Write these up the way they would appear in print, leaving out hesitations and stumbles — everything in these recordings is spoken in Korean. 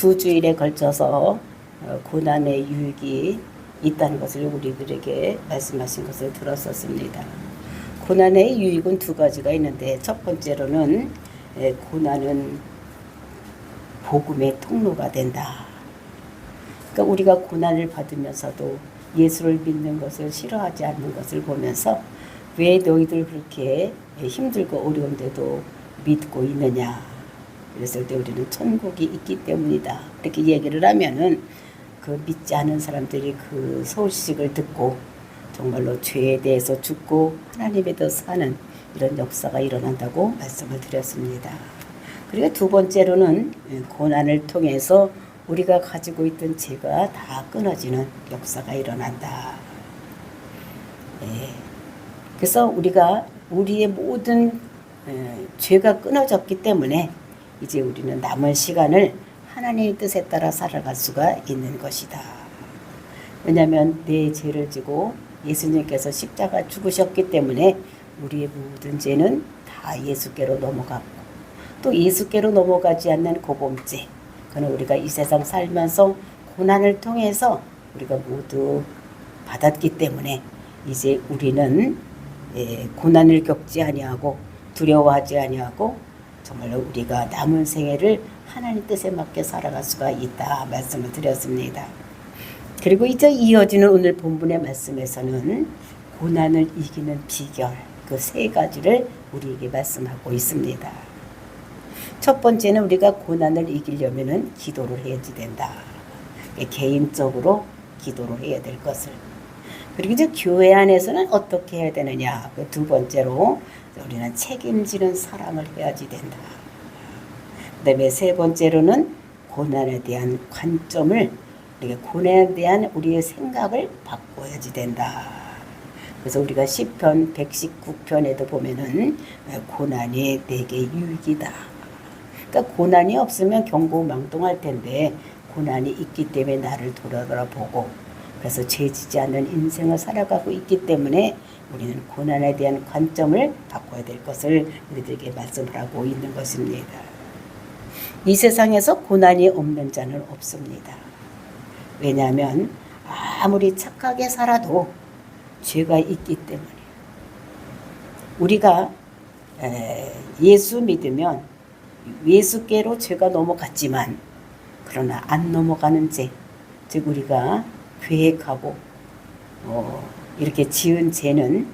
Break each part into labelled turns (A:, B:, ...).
A: 두 주일에 걸쳐서 고난의 유익이 있다는 것을 우리들에게 말씀하신 것을 들었었습니다. 고난의 유익은 두 가지가 있는데, 첫 번째로는 고난은 복음의 통로가 된다. 그러니까 우리가 고난을 받으면서도 예수를 믿는 것을 싫어하지 않는 것을 보면서 왜 너희들 그렇게 힘들고 어려운데도 믿고 있느냐. 그랬을 때 우리는 천국이 있기 때문이다. 이렇게 얘기를 하면은 그 믿지 않은 사람들이 그 소식을 듣고 정말로 죄에 대해서 죽고 하나님에 대해서 사는 이런 역사가 일어난다고 말씀을 드렸습니다. 그리고 두 번째로는 고난을 통해서 우리가 가지고 있던 죄가 다 끊어지는 역사가 일어난다. 그래서 우리가 우리의 모든 죄가 끊어졌기 때문에 이제 우리는 남은 시간을 하나님의 뜻에 따라 살아갈 수가 있는 것이다. 왜냐하면 내 죄를 지고 예수님께서 십자가 죽으셨기 때문에 우리의 모든 죄는 다 예수께로 넘어갔고, 또 예수께로 넘어가지 않는 고범죄, 그는 우리가 이 세상 살면서 고난을 통해서 우리가 모두 받았기 때문에 이제 우리는 고난을 겪지 아니하고 두려워하지 아니하고 정말로 우리가 남은 생애를 하나님 뜻에 맞게 살아갈 수가 있다 말씀을 드렸습니다. 그리고 이제 이어지는 오늘 본문의 말씀에서는 고난을 이기는 비결, 그 세 가지를 우리에게 말씀하고 있습니다. 첫 번째는 우리가 고난을 이기려면은 기도를 해야지 된다. 개인적으로 기도를 해야 될 것을. 그리고 이제 교회 안에서는 어떻게 해야 되느냐. 그 두 번째로 우리는 책임지는 사랑을 해야지 된다. 그다음에 세 번째로는 고난에 대한 관점을, 우리가 고난에 대한 우리의 생각을 바꿔야지 된다. 그래서 우리가 시편 119편에도 보면은 고난이 내게 유익이다. 그러니까 고난이 없으면 경고망동할 텐데 고난이 있기 때문에 나를 돌아보고, 그래서 죄지지 않는 인생을 살아가고 있기 때문에 우리는 고난에 대한 관점을 바꿔야 될 것을 우리들에게 말씀하고 있는 것입니다. 이 세상에서 고난이 없는 자는 없습니다. 왜냐하면 아무리 착하게 살아도 죄가 있기 때문에, 우리가 예수 믿으면 예수께로 죄가 넘어갔지만 그러나 안 넘어가는 죄, 즉 우리가 계획하고 이렇게 지은 죄는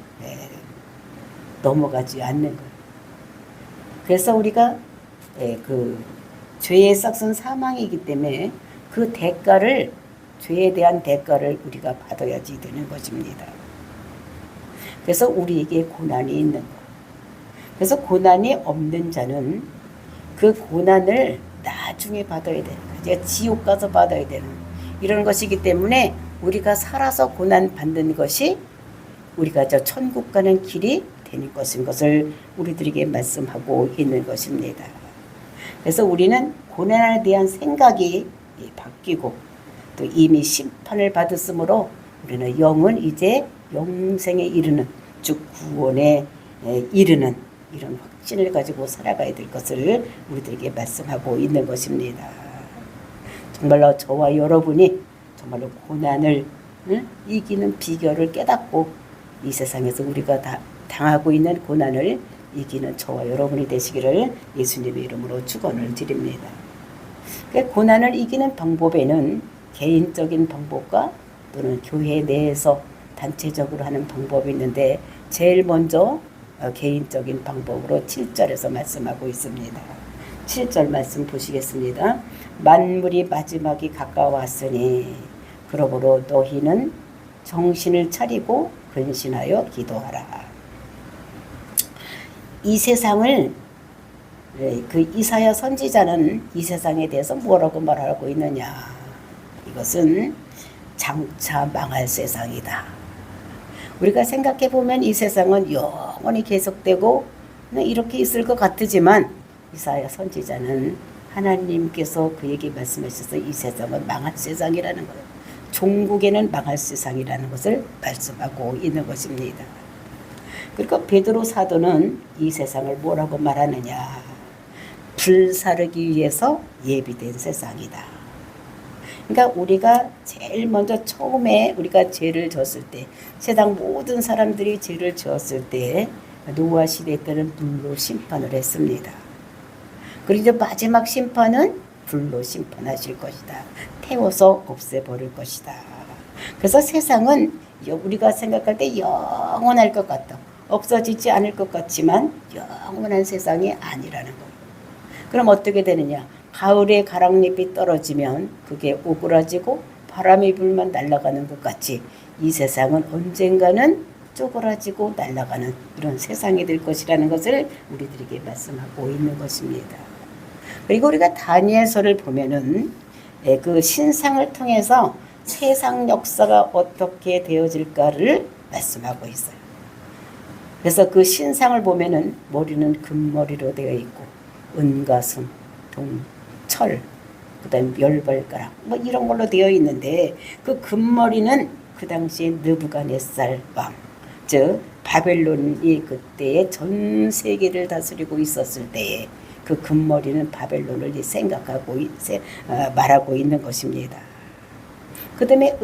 A: 넘어가지 않는 거예요. 그래서 우리가 그 죄의 싹은 사망이기 때문에 그 대가를, 죄에 대한 대가를 우리가 받아야지 되는 것입니다. 그래서 우리에게 고난이 있는 것. 그래서 고난이 없는 자는 그 고난을 나중에 받아야 되는 거예요. 이제 지옥 가서 받아야 되는 이런 것이기 때문에 우리가 살아서 고난 받는 것이 우리가 저 천국 가는 길이 되는 것을 우리들에게 말씀하고 있는 것입니다. 그래서 우리는 고난에 대한 생각이 바뀌고 또 이미 심판을 받았으므로 우리는 영은 이제 영생에 이르는, 즉 구원에 이르는 이런 확신을 가지고 살아가야 될 것을 우리들에게 말씀하고 있는 것입니다. 정말로 저와 여러분이 정말로 고난을 이기는 비결을 깨닫고 이 세상에서 우리가 다 당하고 있는 고난을 이기는 저와 여러분이 되시기를 예수님의 이름으로 축원을 드립니다. 고난을 이기는 방법에는 개인적인 방법과 또는 교회 내에서 단체적으로 하는 방법이 있는데, 제일 먼저 개인적인 방법으로 7절에서 말씀하고 있습니다. 7절 말씀 보시겠습니다. 만물이 마지막이 가까웠으니 그러므로 너희는 정신을 차리고 근신하여 기도하라. 이 세상을, 그 이사야 선지자는 이 세상에 대해서 뭐라고 말하고 있느냐. 이것은 장차 망할 세상이다. 우리가 생각해 보면 이 세상은 영원히 계속되고 이렇게 있을 것 같지만 이사야 선지자는 하나님께서 그에게 말씀하셔서 이 세상은 망할 세상이라는 거예요. 종국에는 망할 세상이라는 것을 말씀하고 있는 것입니다. 그리고 베드로 사도는 이 세상을 뭐라고 말하느냐. 불사르기 위해서 예비된 세상이다. 그러니까 우리가 제일 먼저 처음에 우리가 죄를 졌을 때, 세상 모든 사람들이 죄를 지었을 때 노아 시대 때는 불로 심판을 했습니다. 그리고 이제 마지막 심판은 불로 심판하실 것이다. 태워서 없애버릴 것이다. 그래서 세상은 우리가 생각할 때 영원할 것 같다. 없어지지 않을 것 같지만 영원한 세상이 아니라는 거예요. 그럼 어떻게 되느냐? 가을에 가랑잎이 떨어지면 그게 오그라지고 바람이 불면 날아가는 것 같이 이 세상은 언젠가는 쪼그라지고 날아가는 이런 세상이 될 것이라는 것을 우리들에게 말씀하고 있는 것입니다. 그리고 우리가 다니엘서를 보면은 그 신상을 통해서 세상 역사가 어떻게 되어질까를 말씀하고 있어요. 그래서 그 신상을 보면은 머리는 금머리로 되어 있고 은가슴, 철, 그다음에 멸발가락 뭐 이런 걸로 되어 있는데 그 금머리는 그 당시에 느부갓네살 왕, 즉 바벨론이 그때에 전 세계를 다스리고 있었을 때에 그 금머리는 바벨론을 생각하고 말하고 있는 것입니다. 그다음에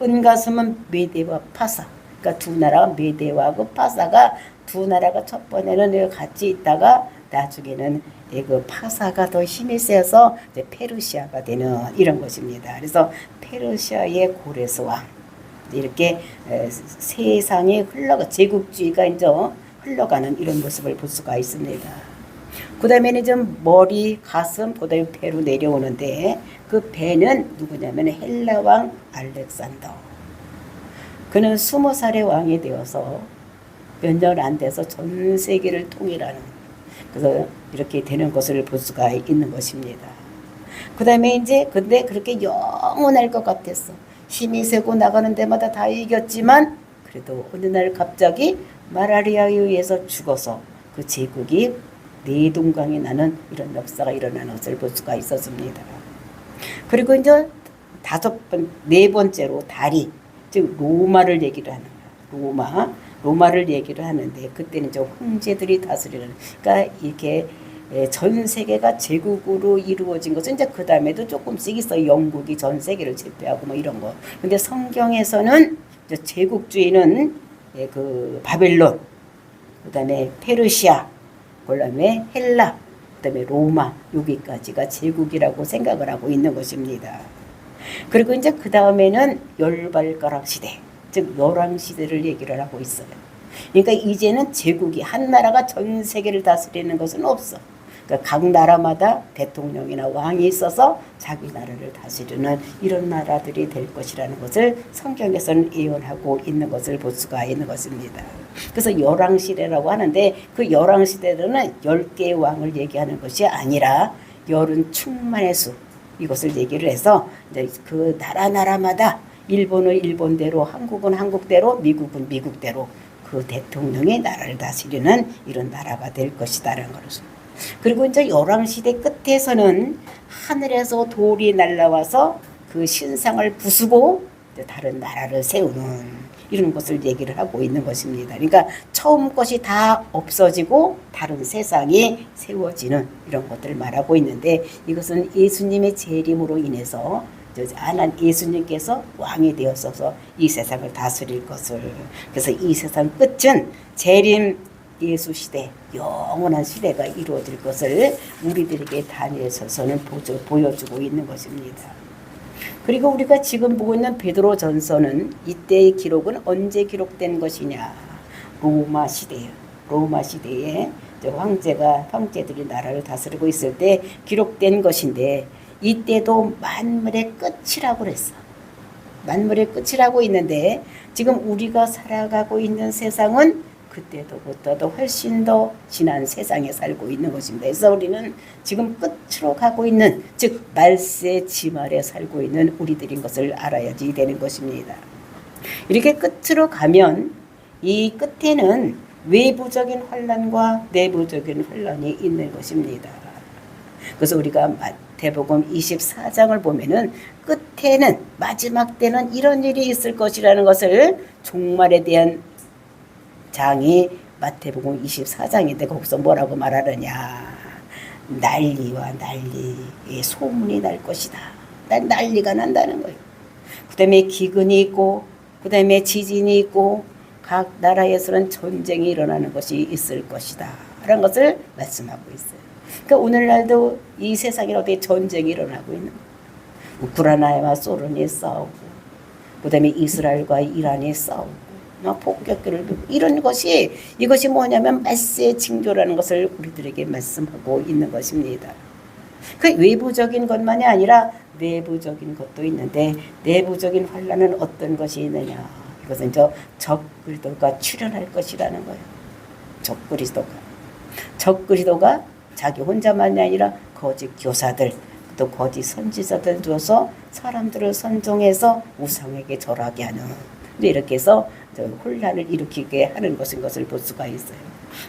A: 은가슴은 메대와 파사, 그러니까 두 나라가 메대와 그 파사가 두 나라가 첫 번에는 같이 있다가 나중에는 그 파사가 더 힘이 세서 이제 페르시아가 되는 이런 것입니다. 그래서 페르시아의 고레스 왕 이렇게 세상에 제국주의가 이제 흘러가는 이런 모습을 볼 수가 있습니다. 그 다음에는 좀 머리, 가슴, 그 다음에 배로 내려오는데 그 배는 누구냐면 헬라 왕 알렉산더. 그는 20살의 왕이 되어서 몇 년 안 돼서 전 세계를 통일하는, 그래서 이렇게 되는 것을 볼 수가 있는 것입니다. 그 다음에 이제 근데 그렇게 영원할 것 같았어. 힘이 세고 나가는 데마다 다 이겼지만 그래도 어느 날 갑자기 말라리아에 의해서 죽어서 그 제국이 내동강이 나는 이런 역사가 일어나는 것을 볼 수가 있었습니다. 그리고 이제 네 번째로 다리, 즉 로마를 얘기를 하는 거야. 로마를 얘기를 하는데 그때는 이제 황제들이 다스리는, 그러니까 이렇게 전 세계가 제국으로 이루어진 것은 이제 그 다음에도 조금씩 있어. 영국이 전 세계를 제패하고 뭐 이런 거. 근데 성경에서는 이제 제국주의는 그 바벨론, 그다음에 페르시아, 그다음에 헬라, 그다음에 로마, 여기까지가 제국이라고 생각을 하고 있는 것입니다. 그리고 이제 그 다음에는 열발가락 시대, 즉 열왕 시대를 얘기를 하고 있어요. 그러니까 이제는 제국이 한 나라가 전 세계를 다스리는 것은 없어. 그러니까 각 나라마다 대통령이나 왕이 있어서 자기 나라를 다스리는 이런 나라들이 될 것이라는 것을 성경에서는 예언하고 있는 것을 볼 수가 있는 것입니다. 그래서 열왕시대라고 하는데 그 열왕시대는 10개의 왕을 얘기하는 것이 아니라 열은 충만의 수, 이것을 얘기를 해서 이제 그 나라마다 일본은 일본대로, 한국은 한국대로, 미국은 미국대로 그 대통령이 나라를 다스리는 이런 나라가 될 것이다라는 것을. 그리고 이제 열왕시대 끝에서는 하늘에서 돌이 날라와서 그 신상을 부수고 다른 나라를 세우는 이런 것을 얘기를 하고 있는 것입니다. 그러니까 처음 것이 다 없어지고 다른 세상이 세워지는 이런 것들을 말하고 있는데, 이것은 예수님의 재림으로 인해서 예수님께서 왕이 되었어서 이 세상을 다스릴 것을, 그래서 이 세상 끝은 재림 예수 시대, 영원한 시대가 이루어질 것을 우리들에게 다니엘서서는 보여주고 있는 것입니다. 그리고 우리가 지금 보고 있는 베드로전서는 이때의 기록은 언제 기록된 것이냐? 로마 시대예요. 로마 시대에 황제들이 나라를 다스리고 있을 때 기록된 것인데, 이때도 만물의 끝이라고 그랬어. 만물의 끝이라고 있는데 지금 우리가 살아가고 있는 세상은 그때도보다도 훨씬 더 지난 세상에 살고 있는 것입니다. 그래서 우리는 지금 끝으로 가고 있는, 즉 말세 지말에 살고 있는 우리들인 것을 알아야지 되는 것입니다. 이렇게 끝으로 가면 이 끝에는 외부적인 환난과 내부적인 환난이 있는 것입니다. 그래서 우리가 마태복음 24장을 보면은 끝에는, 마지막 때는 이런 일이 있을 것이라는 것을, 종말에 대한 장이 마태복음 24장인데 거기서 뭐라고 말하느냐? 난리와 난리의 소문이 날 것이다. 난리가 난다는 거예요. 그 다음에 기근이 있고, 그 다음에 지진이 있고, 각 나라에서는 전쟁이 일어나는 것이 있을 것이다 라는 것을 말씀하고 있어요. 그러니까 오늘날도 이 세상에 어떻게 전쟁이 일어나고 있는 거예요. 우크라이나와 소련이 싸우고, 그 다음에 이스라엘과 이란이 싸우고, 막 폭격기를 들고, 이런 것이, 이것이 뭐냐면 말세의 징조라는 것을 우리들에게 말씀하고 있는 것입니다. 그 외부적인 것만이 아니라 내부적인 것도 있는데, 내부적인 환란은 어떤 것이 있느냐, 이것은 적그리스도가 출현할 것이라는 거예요. 적그리스도가 자기 혼자만이 아니라 거짓 교사들, 또 거짓 선지자들 두어서 사람들을 선종해서 우상에게 절하게 하는, 이렇게 해서 혼란을 일으키게 하는 것을 볼 수가 있어요.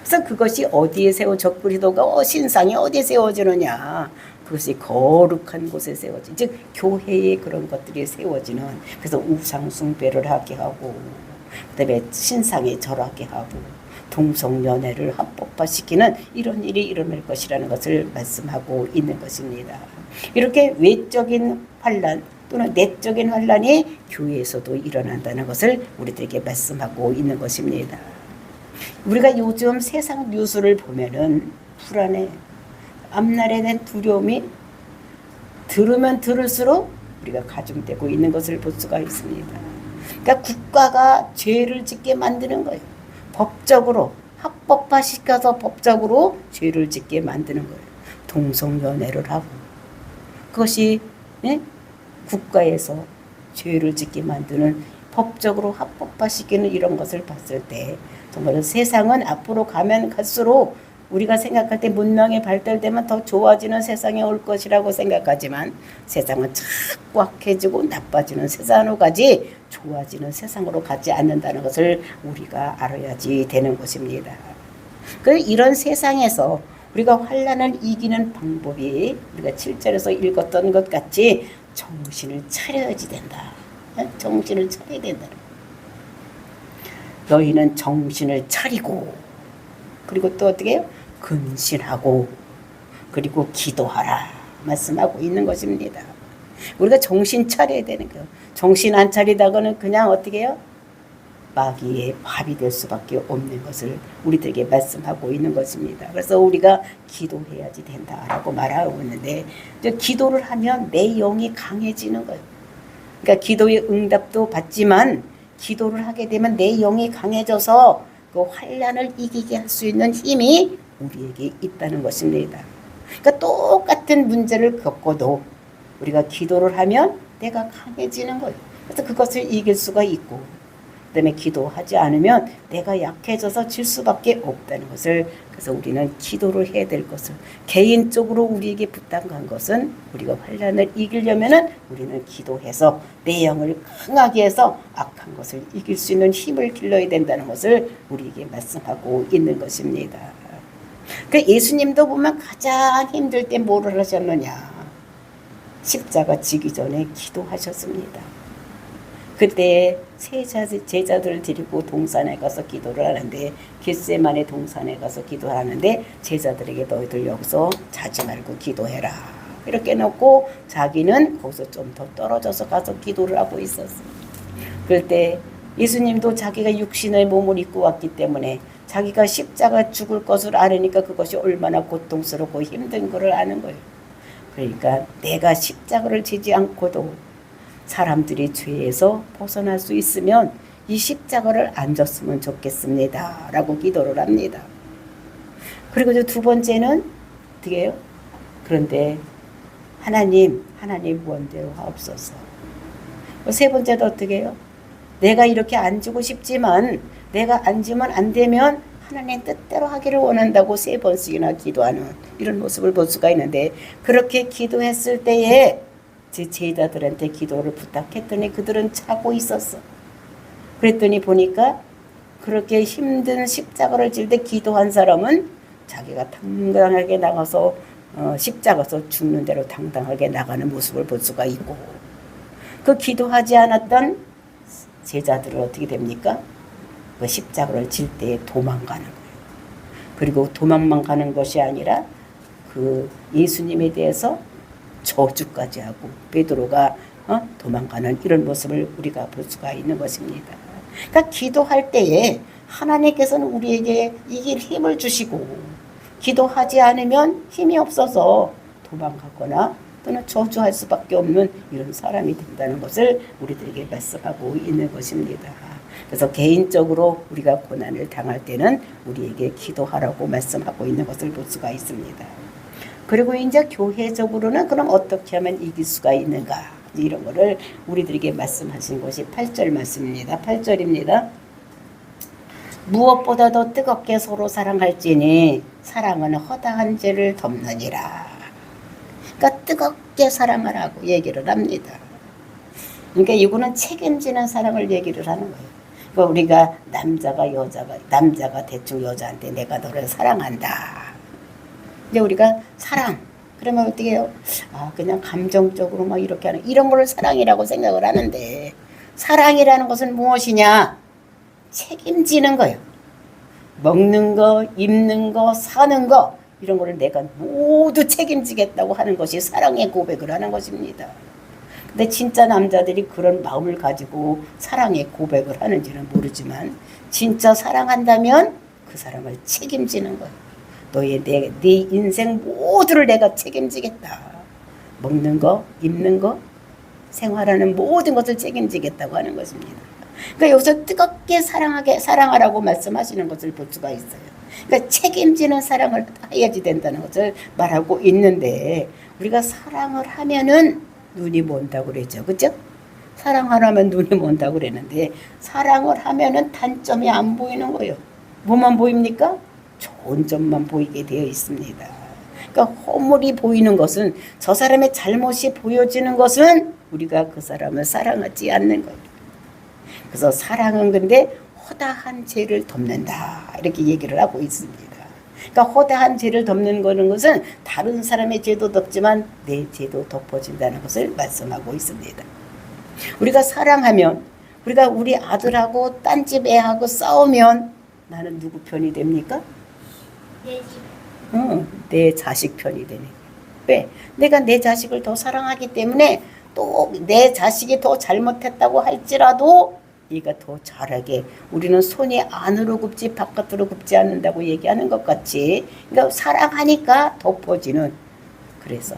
A: 그래서 그것이 어디에 적그리스도가 신상이 어디에 세워지느냐, 그것이 거룩한 곳에 세워진, 즉 교회에 그런 것들이 세워지는, 그래서 우상 숭배를 하게 하고, 그다음에 신상에 절하게 하고, 동성연애를 합법화시키는 이런 일이 일어날 것이라는 것을 말씀하고 있는 것입니다. 이렇게 외적인 환란 또는 내적인 환란이 교회에서도 일어난다는 것을 우리들에게 말씀하고 있는 것입니다. 우리가 요즘 세상 뉴스를 보면은 불안해. 앞날에 대한 두려움이 들으면 들을수록 우리가 가중되고 있는 것을 볼 수가 있습니다. 그러니까 국가가 죄를 짓게 만드는 거예요. 법적으로 합법화시켜서 법적으로 죄를 짓게 만드는 거예요. 동성연애를 하고, 그것이 국가에서 죄를 짓게 만드는, 법적으로 합법화시키는 이런 것을 봤을 때 정말 세상은 앞으로 가면 갈수록 우리가 생각할 때 문명이 발달되면 더 좋아지는 세상이 올 것이라고 생각하지만, 세상은 자꾸 악해지고 나빠지는 세상으로 가지 좋아지는 세상으로 가지 않는다는 것을 우리가 알아야지 되는 것입니다. 이런 세상에서 우리가 환란을 이기는 방법이 우리가 7절에서 읽었던 것 같이 정신을 차려야지 된다. 정신을 차려야 된다. 너희는 정신을 차리고, 그리고 또 어떻게 해요? 근신하고, 그리고 기도하라 말씀하고 있는 것입니다. 우리가 정신 차려야 되는 거예요. 정신 안 차리다가는 그냥 어떻게 해요? 마귀의 밥이 될 수밖에 없는 것을 우리들에게 말씀하고 있는 것입니다. 그래서 우리가 기도해야지 된다라고 말하고 있는데, 기도를 하면 내 영이 강해지는 거예요. 그러니까 기도의 응답도 받지만 기도를 하게 되면 내 영이 강해져서 그 환란을 이기게 할 수 있는 힘이 우리에게 있다는 것입니다. 그러니까 똑같은 문제를 겪어도 우리가 기도를 하면 내가 강해지는 거예요. 그래서 그것을 이길 수가 있고, 그다음에 기도하지 않으면 내가 약해져서 질 수밖에 없다는 것을, 그래서 우리는 기도를 해야 될 것을, 개인적으로 우리에게 부탁한 것은 우리가 환란을 이기려면은 우리는 기도해서 내 영을 강하게 해서 악한 것을 이길 수 있는 힘을 길러야 된다는 것을 우리에게 말씀하고 있는 것입니다. 그 예수님도 보면 가장 힘들 때 뭐를 하셨느냐? 십자가 지기 전에 기도하셨습니다. 그때 제자들을 데리고 동산에 가서 기도를 하는데, 겟세마네 동산에 가서 기도하는데, 제자들에게 너희들 여기서 자지 말고 기도해라 이렇게 놓고 자기는 거기서 좀 더 떨어져서 가서 기도를 하고 있었어요. 그럴 때 예수님도 자기가 육신의 몸을 입고 왔기 때문에 자기가 십자가 죽을 것을 알으니까 그것이 얼마나 고통스럽고 힘든 것을 아는 거예요. 그러니까 내가 십자가를 지지 않고도 사람들이 죄에서 벗어날 수 있으면 이 십자가를 안 졌으면 좋겠습니다 라고 기도를 합니다. 그리고 두 번째는 어떻게 해요? 그런데 하나님 원대로 하옵소서. 세 번째도 어떻게 해요? 내가 이렇게 앉고 싶지만 내가 앉으면 안 되면 하나님 뜻대로 하기를 원한다고 3번씩이나 기도하는 이런 모습을 볼 수가 있는데, 그렇게 기도했을 때에 제 제자들한테 기도를 부탁했더니 그들은 자고 있었어. 그랬더니 보니까 그렇게 힘든 십자가를 질 때 기도한 사람은 자기가 당당하게 나가서 십자가에서 죽는 대로 당당하게 나가는 모습을 볼 수가 있고, 그 기도하지 않았던 제자들은 어떻게 됩니까? 그 십자가를 질 때 도망가는 거예요. 그리고 도망만 가는 것이 아니라 그 예수님에 대해서 저주까지 하고 베드로가 도망가는 이런 모습을 우리가 볼 수가 있는 것입니다. 그러니까 기도할 때에 하나님께서는 우리에게 이길 힘을 주시고 기도하지 않으면 힘이 없어서 도망가거나 또는 저주할 수밖에 없는 이런 사람이 된다는 것을 우리들에게 말씀하고 있는 것입니다. 그래서 개인적으로 우리가 고난을 당할 때는 우리에게 기도하라고 말씀하고 있는 것을 볼 수가 있습니다. 그리고 이제 교회적으로는 그럼 어떻게 하면 이길 수가 있는가, 이런 거를 우리들에게 말씀하신 것이 8절 말씀입니다. 8절입니다. 무엇보다도 뜨겁게 서로 사랑할지니 사랑은 허다한 죄를 덮느니라. 그러니까 뜨겁게 사랑하라고 얘기를 합니다. 그러니까 이거는 책임지는 사랑을 얘기를 하는 거예요. 그러니까 우리가 남자가 대충 여자한테 내가 너를 사랑한다. 근데 우리가 사랑 그러면 어떻게 해요? 그냥 감정적으로 막 이렇게 하는 이런 걸 사랑이라고 생각을 하는데, 사랑이라는 것은 무엇이냐? 책임지는 거예요. 먹는 거, 입는 거, 사는 거 이런 거를 내가 모두 책임지겠다고 하는 것이 사랑의 고백을 하는 것입니다. 근데 진짜 남자들이 그런 마음을 가지고 사랑의 고백을 하는지는 모르지만 진짜 사랑한다면 그 사람을 책임지는 거예요. 네 인생 모두를 내가 책임지겠다. 먹는 거, 입는 거, 생활하는 모든 것을 책임지겠다고 하는 것입니다. 그러니까 여기서 뜨겁게 사랑하라고 말씀하시는 것을 볼 수가 있어요. 그러니까 책임지는 사랑을 해야지 된다는 것을 말하고 있는데, 우리가 사랑을 하면은 눈이 먼다고 그러죠. 그죠? 사랑하라면 눈이 먼다고 그랬는데, 사랑을 하면은 단점이 안 보이는 거예요. 뭐만 보입니까? 좋은 점만 보이게 되어 있습니다. 그러니까 허물이 보이는 것은, 저 사람의 잘못이 보여지는 것은 우리가 그 사람을 사랑하지 않는 거예요. 그래서 사랑은 근데 허다한 죄를 덮는다, 이렇게 얘기를 하고 있습니다. 그러니까 허다한 죄를 덮는 것은 다른 사람의 죄도 덮지만 내 죄도 덮어진다는 것을 말씀하고 있습니다. 우리가 사랑하면, 우리가 우리 아들하고 딴집 애하고 싸우면 나는 누구 편이 됩니까? 내 자식 편이 되네. 왜? 내가 내 자식을 더 사랑하기 때문에 또 내 자식이 더 잘못했다고 할지라도 네가 더 잘하게, 우리는 손이 안으로 굽지 바깥으로 굽지 않는다고 얘기하는 것 같이, 그러니까 사랑하니까 덮어지는. 그래서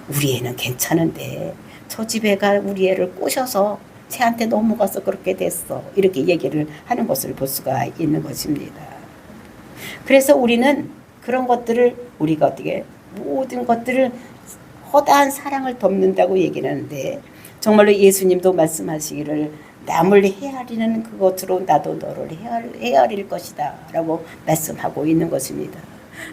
A: 우리 애는 괜찮은데 저 집 애가 우리 애를 꼬셔서 쟤한테 넘어가서 그렇게 됐어, 이렇게 얘기를 하는 것을 볼 수가 있는 것입니다. 그래서 우리는 그런 것들을, 우리가 어떻게 모든 것들을 허다한 사랑을 덮는다고 얘기를 하는데, 정말로 예수님도 말씀하시기를 남을 헤아리는 그것으로 나도 너를 헤아릴 것이다 라고 말씀하고 있는 것입니다.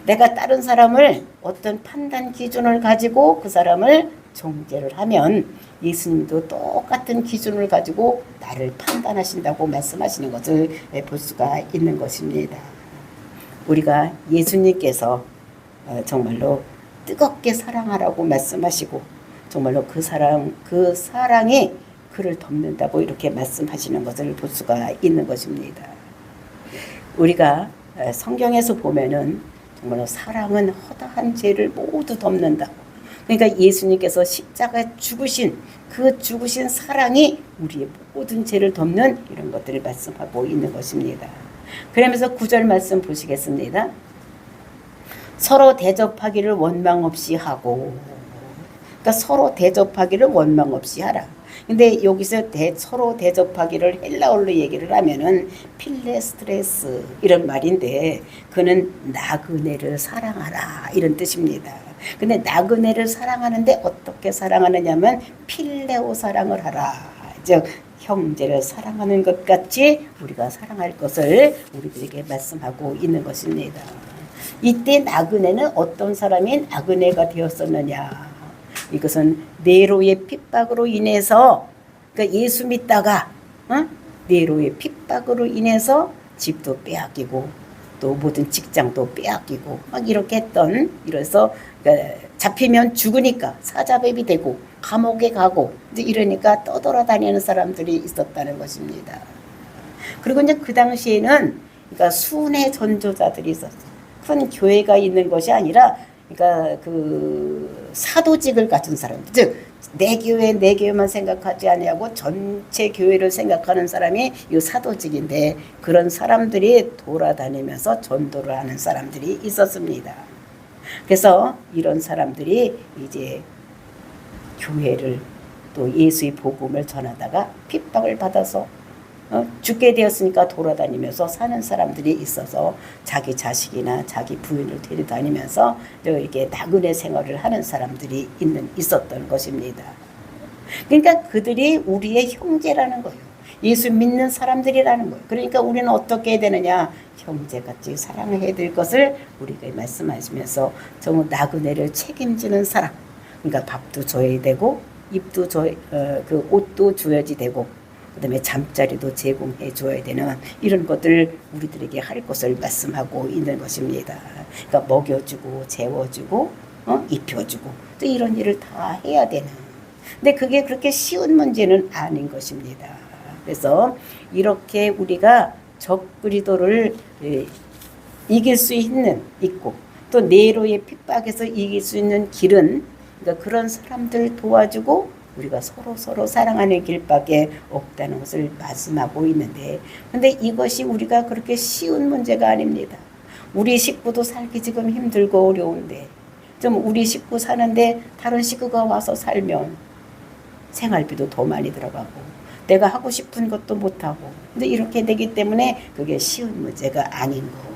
A: 내가 다른 사람을 어떤 판단 기준을 가지고 그 사람을 정죄를 하면 예수님도 똑같은 기준을 가지고 나를 판단하신다고 말씀하시는 것을 볼 수가 있는 것입니다. 우리가 예수님께서 정말로 뜨겁게 사랑하라고 말씀하시고 정말로 그 사랑이 그를 덮는다고 이렇게 말씀하시는 것을 볼 수가 있는 것입니다. 우리가 성경에서 보면은 정말로 사랑은 허다한 죄를 모두 덮는다고. 그러니까 예수님께서 십자가에 죽으신 그 죽으신 사랑이 우리의 모든 죄를 덮는 이런 것들을 말씀하고 있는 것입니다. 그러면서 9절 말씀 보시겠습니다. 서로 대접하기를 원망 없이 하고, 그러니까 서로 대접하기를 원망 없이 하라. 근데 여기서 서로 대접하기를 헬라어로 얘기를 하면은 필레스트레스 이런 말인데, 그는 나그네를 사랑하라 이런 뜻입니다. 근데 나그네를 사랑하는데 어떻게 사랑하느냐면 필레오 사랑을 하라, 즉 형제를 사랑하는 것 같이 우리가 사랑할 것을 우리들에게 말씀하고 있는 것입니다. 이때 나그네는 어떤 사람이 나그네가 되었었느냐? 이것은 네로의 핍박으로 인해서, 그러니까 예수 믿다가 네로의 핍박으로 인해서 집도 빼앗기고 또 모든 직장도 빼앗기고 막 이렇게 했던, 이래서 그러니까 잡히면 죽으니까 사자배비 되고 감옥에 가고 이러니까 떠돌아다니는 사람들이 있었다는 것입니다. 그리고 이제 그 당시에는 그러니까 순회 전도자들이 있었어요. 큰 교회가 있는 것이 아니라 그러니까 그 사도직을 가진 사람, 즉 내 교회 내 교회만 생각하지 아니하고 전체 교회를 생각하는 사람이 이 사도직인데, 그런 사람들이 돌아다니면서 전도를 하는 사람들이 있었습니다. 그래서 이런 사람들이 이제 교회를 또 예수의 복음을 전하다가 핍박을 받아서 죽게 되었으니까 돌아다니면서 사는 사람들이 있어서 자기 자식이나 자기 부인을 데려다니면서 이렇게 나그네 생활을 하는 사람들이 있었던 것입니다. 그러니까 그들이 우리의 형제라는 거예요. 예수 믿는 사람들이라는 거예요. 그러니까 우리는 어떻게 해야 되느냐? 형제같이 사랑해야 될 것을 우리가 말씀하시면서 정말 나그네를 책임지는 사람. 그러니까 밥도 줘야 되고 입도 그 옷도 줘야지 되고, 그다음에 잠자리도 제공해 줘야 되는 이런 것들 우리들에게 할 것을 말씀하고 있는 것입니다. 그러니까 먹여주고 재워주고 입혀주고 또 이런 일을 다 해야 되는. 근데 그게 그렇게 쉬운 문제는 아닌 것입니다. 그래서 이렇게 우리가 적그리스도를 이길 수 있고 또 네로의 핍박에서 이길 수 있는 길은, 그러니까 그런 사람들 도와주고 우리가 서로 사랑하는 길밖에 없다는 것을 말씀하고 있는데, 근데 이것이 우리가 그렇게 쉬운 문제가 아닙니다. 우리 식구도 살기 지금 힘들고 어려운데, 좀 우리 식구 사는데 다른 식구가 와서 살면 생활비도 더 많이 들어가고 내가 하고 싶은 것도 못하고, 근데 이렇게 되기 때문에 그게 쉬운 문제가 아닌 거.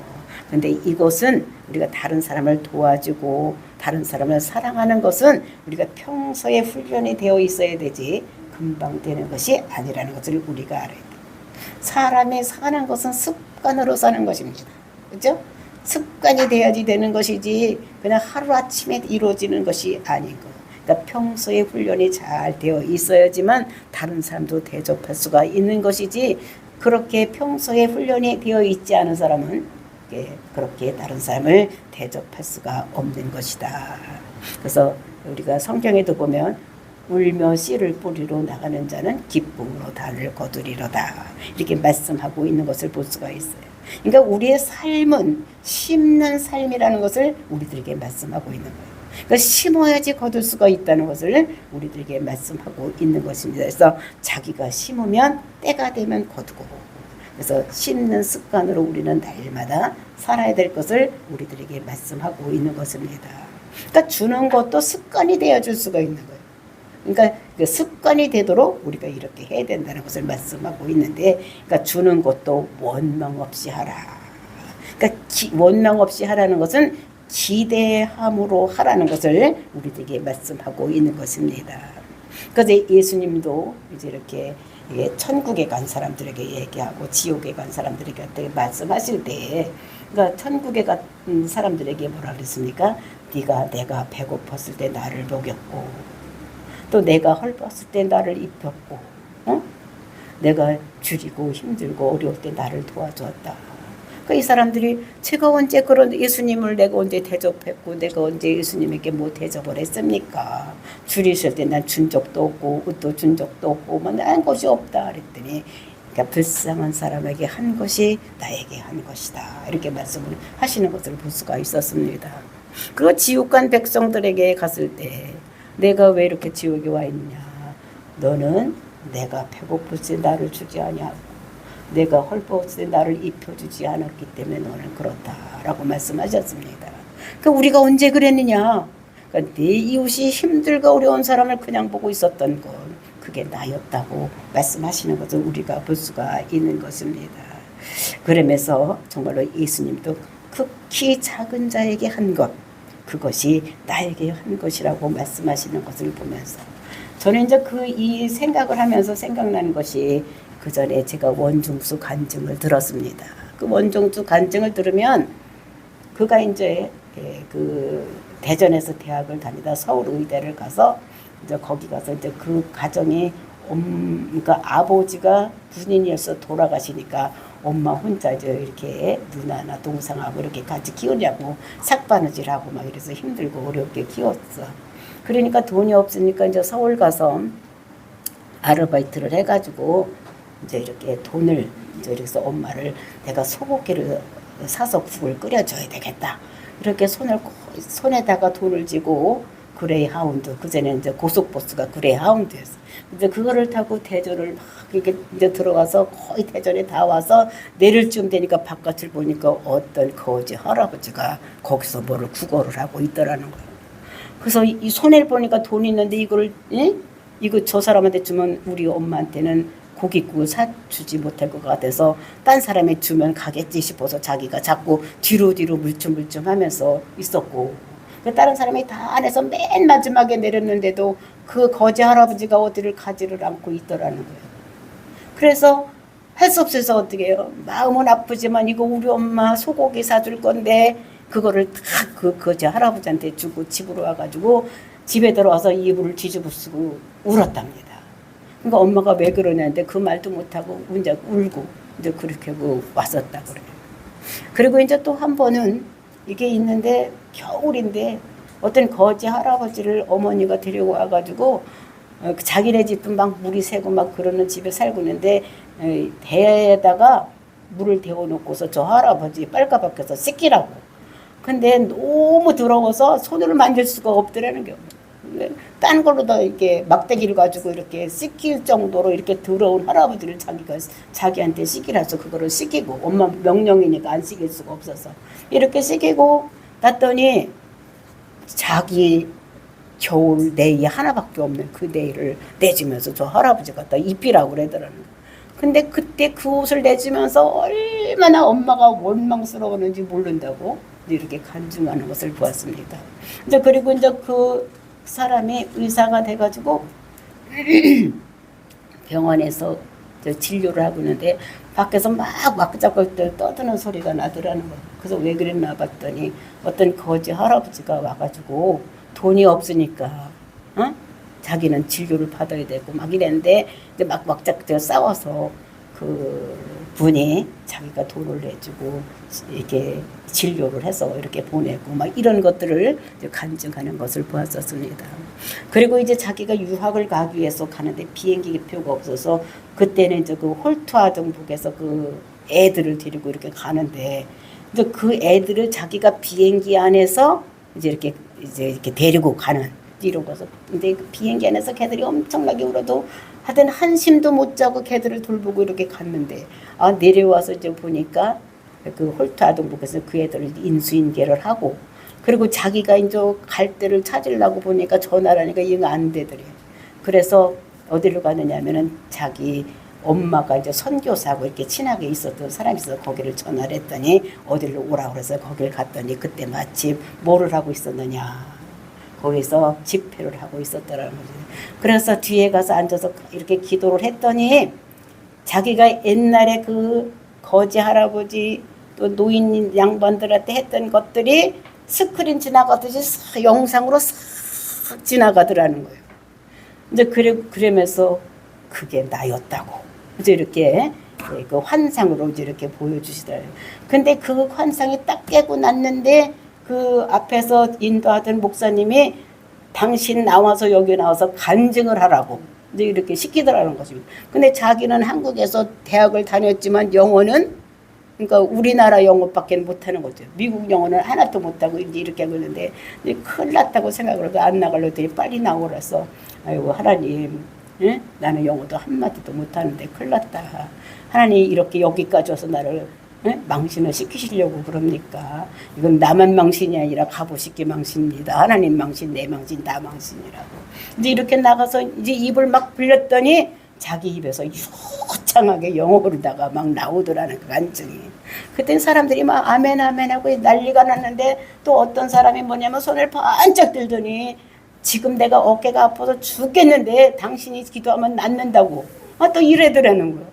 A: 근데 이것은 우리가 다른 사람을 도와주고 다른 사람을 사랑하는 것은 우리가 평소에 훈련이 되어 있어야 되지 금방 되는 것이 아니라는 것을 우리가 알아야 돼요. 사람이 사는 것은 습관으로 사는 것입니다. 그렇죠? 습관이 돼야지 되는 것이지 그냥 하루아침에 이루어지는 것이 아닌 거. 그러니까 평소에 훈련이 잘 되어 있어야지만 다른 사람도 대접할 수가 있는 것이지, 그렇게 평소에 훈련이 되어 있지 않은 사람은 그렇게 다른 사람을 대접할 수가 없는 것이다. 그래서 우리가 성경에도 보면 울며 씨를 뿌리러 나가는 자는 기쁨으로 단을 거두리로다, 이렇게 말씀하고 있는 것을 볼 수가 있어요. 그러니까 우리의 삶은 심는 삶이라는 것을 우리들에게 말씀하고 있는 거예요. 그러니까 심어야지 거둘 수가 있다는 것을 우리들에게 말씀하고 있는 것입니다. 그래서 자기가 심으면 때가 되면 거두고, 그래서 심는 습관으로 우리는 날마다 살아야 될 것을 우리들에게 말씀하고 있는 것입니다. 그러니까 주는 것도 습관이 되어 줄 수가 있는 거예요. 그러니까 그 습관이 되도록 우리가 이렇게 해야 된다는 것을 말씀하고 있는데, 그러니까 주는 것도 원망 없이 하라. 그러니까 원망 없이 하라는 것은 기대함으로 하라는 것을 우리들에게 말씀하고 있는 것입니다. 그래서 예수님도 이제 이렇게 천국에 간 사람들에게 얘기하고 지옥에 간 사람들에게 말씀하실 때, 그러니까 천국에 간 사람들에게 뭐라 그랬습니까? 내가 배고팠을 때 나를 먹였고, 또 내가 헐벗을 때 나를 입혔고, 내가 줄이고 힘들고 어려울 때 나를 도와주었다. 그러니까 이 사람들이 제가 언제 그런 예수님을 내가 언제 대접했고 내가 언제 예수님에게 뭐 대접을 했습니까? 줄이실 때 난 준 적도 없고 옷도 준 적도 없고 뭐 난 것이 없다 그랬더니, 그러니까 불쌍한 사람에게 한 것이 나에게 한 것이다, 이렇게 말씀을 하시는 것을 볼 수가 있었습니다. 그 지옥 간 백성들에게 갔을 때 내가 왜 이렇게 지옥에 와 있느냐? 너는 내가 배고플 때 나를 주지 아니하고 내가 헐벗을 때 나를 입혀주지 않았기 때문에 너는 그렇다라고 말씀하셨습니다. 그러니까 우리가 언제 그랬느냐? 그러니까 내 이웃이 힘들고 어려운 사람을 그냥 보고 있었던 건 그게 나였다고 말씀하시는 것을 우리가 볼 수가 있는 것입니다. 그러면서 정말로 예수님도 극히 작은 자에게 한 것, 그것이 나에게 한 것이라고 말씀하시는 것을 보면서 저는 이제 이 생각을 하면서 생각나는 것이, 그 전에 제가 원중수 간증을 들었습니다. 그 원중수 간증을 들으면 그가 이제 그 대전에서 대학을 다니다 서울의대를 가서 이제 거기 가서 이제 그 가정이 그러니까 아버지가 군인이어서 돌아가시니까 엄마 혼자 이렇게 누나나 동생하고 이렇게 같이 키우냐고 삭바느질하고 막 이래서 힘들고 어렵게 키웠어. 그러니까 돈이 없으니까 이제 서울 가서 아르바이트를 해가지고 이제 이렇게 돈을 이제 그래서 엄마를 내가 소고기를 사서 국을 끓여줘야 되겠다. 이렇게 손에다가 돈을 쥐고 그레이 하운드, 그전에 이제 고속버스가 그레이 하운드였어. 이제 그거를 타고 대전을 막 이렇게 이제 들어가서 거의 대전에 다 와서 내릴 쯤 되니까 바깥을 보니까 어떤 거지 할아버지가 거기서 뭐를 구걸을 하고 있더라는 거야. 그래서 이 손해를 보니까 돈이 있는데 이거를, 예? 이거 저 사람한테 주면 우리 엄마한테는 고깃국을 사주지 못할 것 같아서 딴 사람에 주면 가겠지 싶어서 자기가 자꾸 뒤로 물쯤 하면서 있었고, 다른 사람이 다 안에서 맨 마지막에 내렸는데도 그 거지 할아버지가 어디를 가지를 않고 있더라는 거예요. 그래서 할 수 없어서 어떻게 해요. 마음은 아프지만 이거 우리 엄마 소고기 사줄 건데 그거를 다 그 거지 할아버지한테 주고 집으로 와가지고 집에 들어와서 이불을 뒤집어 쓰고 울었답니다. 그러니까 엄마가 왜 그러냐는데 그 말도 못하고 혼자 울고 이제 그렇게 왔었다 그래요. 그리고 이제 또 한 번은 이게 있는데 겨울인데 어떤 거지 할아버지를 어머니가 데리고 와가지고 자기네 집도 막 물이 새고 막 그러는 집에 살고 있는데 대에다가 물을 데워놓고서 저 할아버지 빨가벗겨서 씻기라고. 근데 너무 더러워서 손으로 만질 수가 없더라는 게. 딴 걸로 다 이렇게 막대기를 가지고 이렇게 씻길 정도로 이렇게 더러운 할아버지를 자기한테 씻기라서 그거를 씻기고, 엄마 명령이니까 안 씻길 수가 없어서 이렇게 씻기고 났더니 자기 겨울 내이 하나밖에 없는 그 내이를 내주면서 저 할아버지 갖다 입히라고 그러더라는 거예요. 근데 그때 그 옷을 내주면서 얼마나 엄마가 원망스러웠는지 모른다고 이렇게 간증하는 것을 보았습니다. 이제 그리고 이제 그 사람이 의사가 돼가지고 병원에서 진료를 하고 있는데 밖에서 막 왁자지껄 떠드는 소리가 나더라는 거예요. 그래서 왜 그랬나 봤더니 어떤 거지 할아버지가 와가지고 돈이 없으니까 자기는 진료를 받아야 되고 막 이랬는데 이제 막 왁자지껄 싸워서 그 분이 자기가 돈을 내주고 이렇게 진료를 해서 이렇게 보내고 막 이런 것들을 간증하는 것을 보았었습니다. 그리고 이제 자기가 유학을 가기 위해서 가는데 비행기 표가 없어서 그때는 이제 그 홀트하등북에서 그 애들을 데리고 이렇게 가는데 이제 그 애들을 자기가 비행기 안에서 이제 이렇게 데리고 가는 이런 거서. 근데 그 비행기 안에서 걔들이 엄청나게 울어도 하여튼 한심도 못 자고 걔들을 돌보고 이렇게 갔는데 내려와서 이제 보니까 그 홀트 아동북에서 그 애들을 인수인계를 하고 그리고 자기가 이제 갈 때를 찾으려고 보니까 전화를 하니까 이거 안 되더래. 그래서 어디로 가느냐면은 자기 엄마가 이제 선교사하고 이렇게 친하게 있었던 사람이 있어서 거기를 전화를 했더니 어디로 오라고 그래서 거기를 갔더니 그때 마침 뭐를 하고 있었느냐. 거기서 집회를 하고 있었더라는 거죠. 그래서 뒤에 가서 앉아서 이렇게 기도를 했더니 자기가 옛날에 그 거지 할아버지 또 노인 양반들한테 했던 것들이 스크린 지나가듯이 영상으로 싹 지나가더라는 거예요. 이제 그러면서 그게 나였다고 이제 이렇게 그 환상으로 이제 이렇게 보여주시더라고요. 근데 그 환상이 딱 깨고 났는데 그 앞에서 인도하던 목사님이 당신 나와서 여기 나와서 간증을 하라고 이제 이렇게 시키더라는 것입니다. 근데 자기는 한국에서 대학을 다녔지만 영어는 그러니까 우리나라 영어밖에 못하는 거죠. 미국 영어는 하나도 못하고 이제 이렇게 하고 있는데 이제 큰일 났다고 생각을 하고 안 나가려더니 빨리 나오라서 아이고 하나님, 예? 나는 영어도 한마디도 못하는데 큰일 났다. 하나님 이렇게 여기까지 와서 나를 망신을 시키시려고 그럽니까? 이건 나만 망신이 아니라 가보시기 망신입니다. 하나님 망신, 내 망신, 나 망신이라고. 이제 이렇게 나가서 이제 입을 막 불렸더니 자기 입에서 유창하게 영어로다가 막 나오더라는 그 간증이. 그때 사람들이 막 아멘 아멘 하고 난리가 났는데 또 어떤 사람이 뭐냐면 손을 반짝 들더니 지금 내가 어깨가 아파서 죽겠는데 당신이 기도하면 낫는다고. 또 이래더라는 거예요.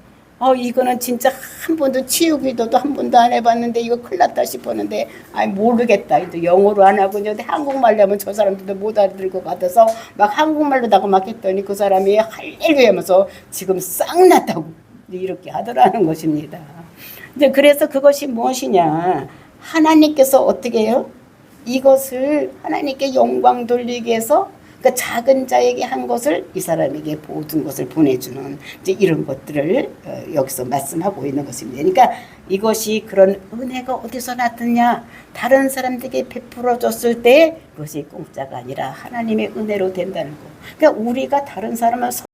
A: 이거는 진짜 한 번도 치유기도도 한 번도 안 해봤는데 이거 큰일 났다 싶었는데 모르겠다. 이제 영어로 안 하고 이제 한국말로 하면 저 사람들도 못 알아들 것 같아서 막 한국말로다가 막 했더니 그 사람이 할렐루야 하면서 지금 싹 났다고 이렇게 하더라는 것입니다. 이제 그래서 그것이 무엇이냐. 하나님께서 어떻게 해요? 이것을 하나님께 영광 돌리기 위해서 그러니까 작은 자에게 한 것을 이 사람에게 모든 것을 보내주는 이제 이런 것들을 여기서 말씀하고 있는 것입니다. 그러니까 이것이 그런 은혜가 어디서 났느냐? 다른 사람들에게 베풀어 줬을 때 그것이 공짜가 아니라 하나님의 은혜로 된다는 거. 그러니까 우리가 다른 사람을